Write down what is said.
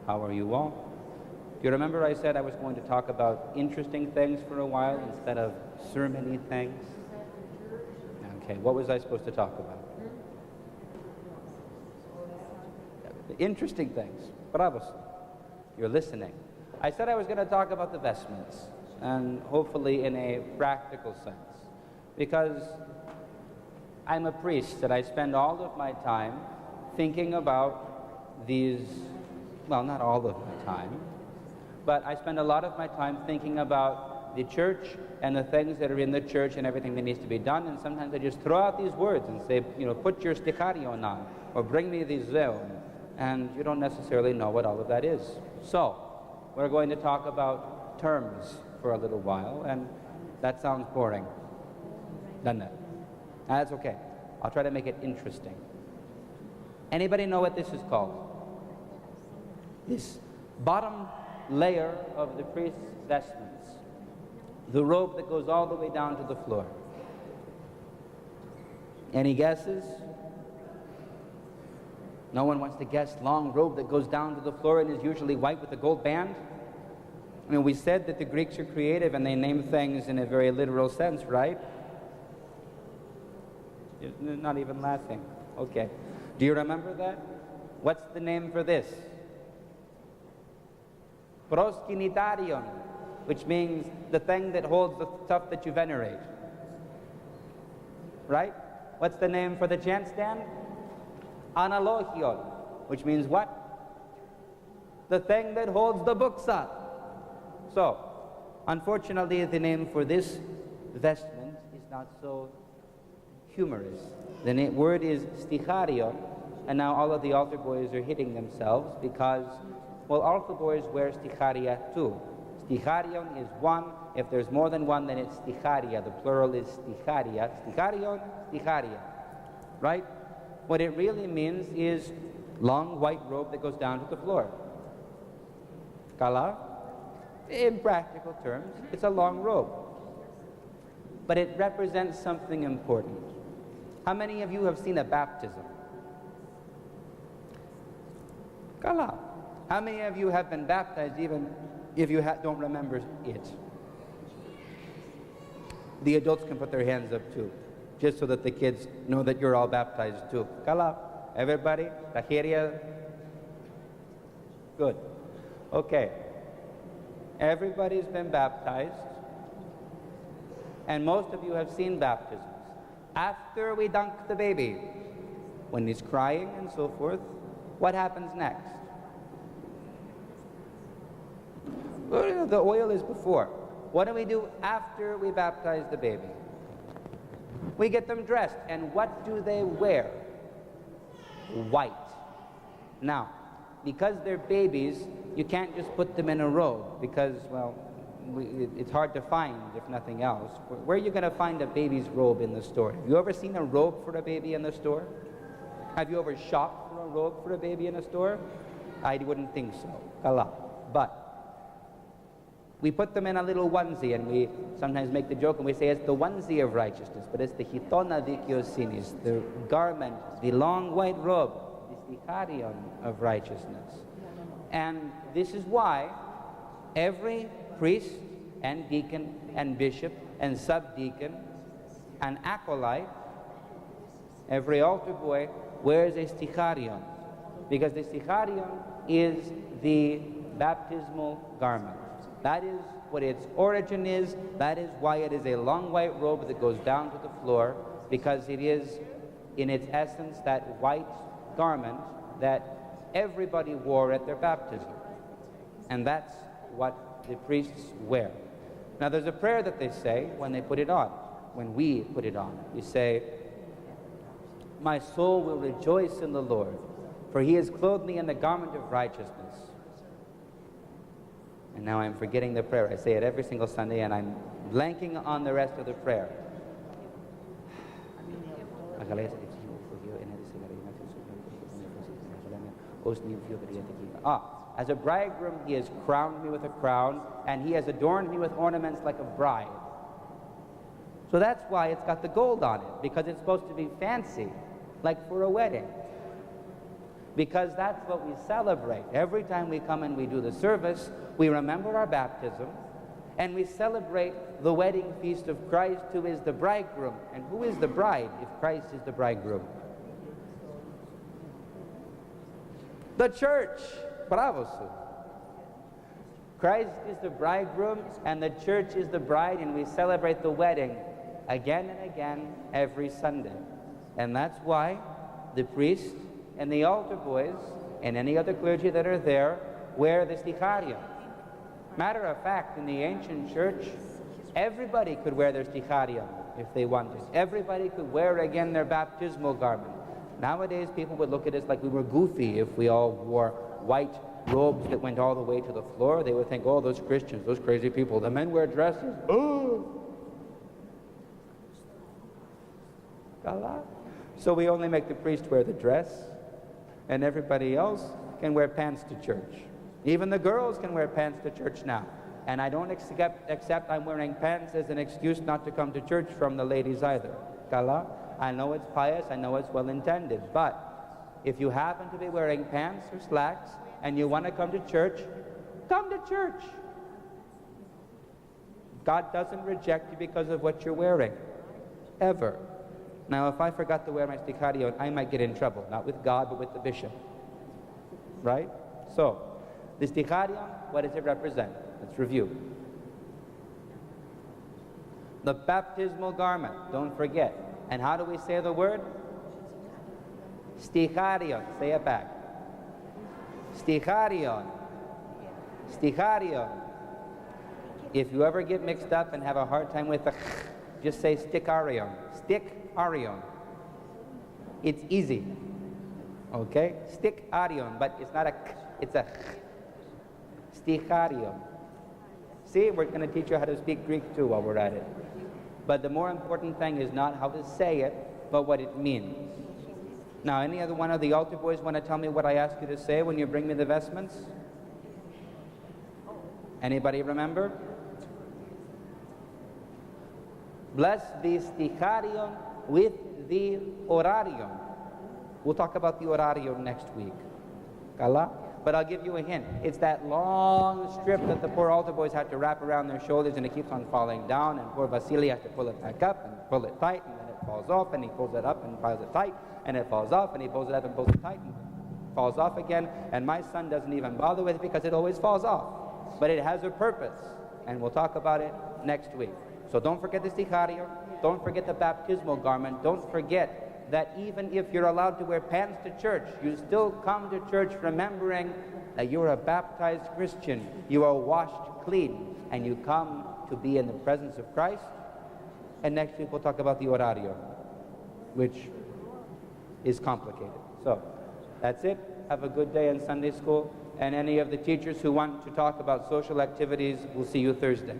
How are you all? Do you remember I said I was going to talk about interesting things for a while instead of sermon-y things? Okay, what was I supposed to talk about? Interesting things. Bravos. You're listening. I said I was going to talk about the vestments, and hopefully in a practical sense, because I'm a priest and I spend all of my time thinking about these, well, not all of my time, but I spend a lot of my time thinking about the church and the things that are in the church and everything that needs to be done, and sometimes I just throw out these words and say, put your sticharion on, or bring me the zeon, and you don't necessarily know what all of that is. So, we're going to talk about terms for a little while, and that sounds boring, doesn't it? That's okay. I'll try to make it interesting. Anybody know what this is called? This bottom layer of the priest's vestments, the robe that goes all the way down to the floor. Any guesses? No one wants to guess. Long robe that goes down to the floor and is usually white with a gold band. I mean, we said that the Greeks are creative and they name things in a very literal sense, right? You're not even laughing. Okay. Do you remember that? What's the name for this? Proskinitarion, which means the thing that holds the stuff that you venerate. Right? What's the name for the chant stand? Analogion, which means what? The thing that holds the books up. So, unfortunately, the name for this vestment is not so humorous. The word is sticharion, and now all of the altar boys are hitting themselves because, well, altar boys wear sticharia too. Sticharion is one. If there's more than one, then it's sticharia. The plural is sticharia. Sticharion, sticharia. Right? What it really means is long white robe that goes down to the floor. Kala? In practical terms, it's a long robe. But it represents something important. How many of you have seen a baptism? Kala. How many of you have been baptized even if you don't remember it? The adults can put their hands up too, just so that the kids know that you're all baptized too. Kala. Everybody? Tahiria? Good. Okay. Everybody's been baptized, and most of you have seen baptisms. After we dunk the baby, when he's crying and so forth, what happens next? Well, the oil is before. What do we do after we baptize the baby? We get them dressed, and what do they wear? White. Now, because they're babies, you can't just put them in a robe because, well, it's hard to find, if nothing else. Where are you going to find a baby's robe in the store? Have you ever seen a robe for a baby in the store? Have you ever shopped for a robe for a baby in a store? I wouldn't think so. Kala. But we put them in a little onesie, and we sometimes make the joke and we say it's the onesie of righteousness, but it's the hitona dikiosinis, the garment, the long white robe, the sticharion of righteousness. And this is why every priest and deacon and bishop and subdeacon and acolyte, every altar boy wears a sticharion, because the sticharion is the baptismal garment. That is what its origin is. That is why it is a long white robe that goes down to the floor, because it is in its essence that white garment that everybody wore at their baptism. And that's what the priests wear. Now there's a prayer that they say when they put it on, when we put it on. You say, "My soul will rejoice in the Lord, for he has clothed me in the garment of righteousness." And now I'm forgetting the prayer. I say it every single Sunday, and I'm blanking on the rest of the prayer. As a bridegroom, he has crowned me with a crown, and he has adorned me with ornaments like a bride. So that's why it's got the gold on it, because it's supposed to be fancy, like for a wedding. because that's what we celebrate. Every time we come and we do the service, we remember our baptism, and we celebrate the wedding feast of Christ, who is the bridegroom. And who is the bride if Christ is the bridegroom? The church. Bravo, Sue. Christ is the bridegroom, and the church is the bride, and we celebrate the wedding again and again every Sunday. And that's why the priest and the altar boys and any other clergy that are there wear the sticharion. Matter of fact, in the ancient church, everybody could wear their sticharion if they wanted. Everybody could wear again their baptismal garment. Nowadays, people would look at us like we were goofy if we all wore white robes that went all the way to the floor. They would think, oh, those Christians, those crazy people. The men wear dresses. Oh! So we only make the priest wear the dress, and everybody else can wear pants to church. Even the girls can wear pants to church now. And I don't accept I'm wearing pants as an excuse not to come to church from the ladies either. Kala? I know it's pious, I know it's well intended, but if you happen to be wearing pants or slacks and you want to come to church, come to church. God doesn't reject you because of what you're wearing, ever. Now, if I forgot to wear my sticharion, I might get in trouble, not with God, but with the bishop. Right? So, the sticharion, what does it represent? Let's review. The baptismal garment, don't forget. And how do we say the word? Sticharion. Say it back. Sticharion. Sticharion. If you ever get mixed up and have a hard time with the just say sticharion. Sticharion. It's easy. Okay? Sticharion, but it's not a k, it's a ch. Sticharion. See, we're going to teach you how to speak Greek too while we're at it. But the more important thing is not how to say it, but what it means. Now, any other one of the altar boys want to tell me what I ask you to say when you bring me the vestments? Anybody remember? Bless the sticharion with the orarion. We'll talk about the orarion next week. Kala? But I'll give you a hint. It's that long strip that the poor altar boys had to wrap around their shoulders, and it keeps on falling down, and poor Vasily has to pull it back up and pull it tight, and then it falls off, and he pulls it up and pulls it tight, and it falls off, and he pulls it up and pulls it tight, and it falls off again. And my son doesn't even bother with it because it always falls off. But it has a purpose, and we'll talk about it next week. So don't forget the sticharion, don't forget the baptismal garment, don't forget that even if you're allowed to wear pants to church, you still come to church remembering that you're a baptized Christian, you are washed clean, and you come to be in the presence of Christ. And next week we'll talk about the orarion, which is complicated. So that's it. Have a good day in Sunday school. And any of the teachers who want to talk about social activities, we'll see you Thursday.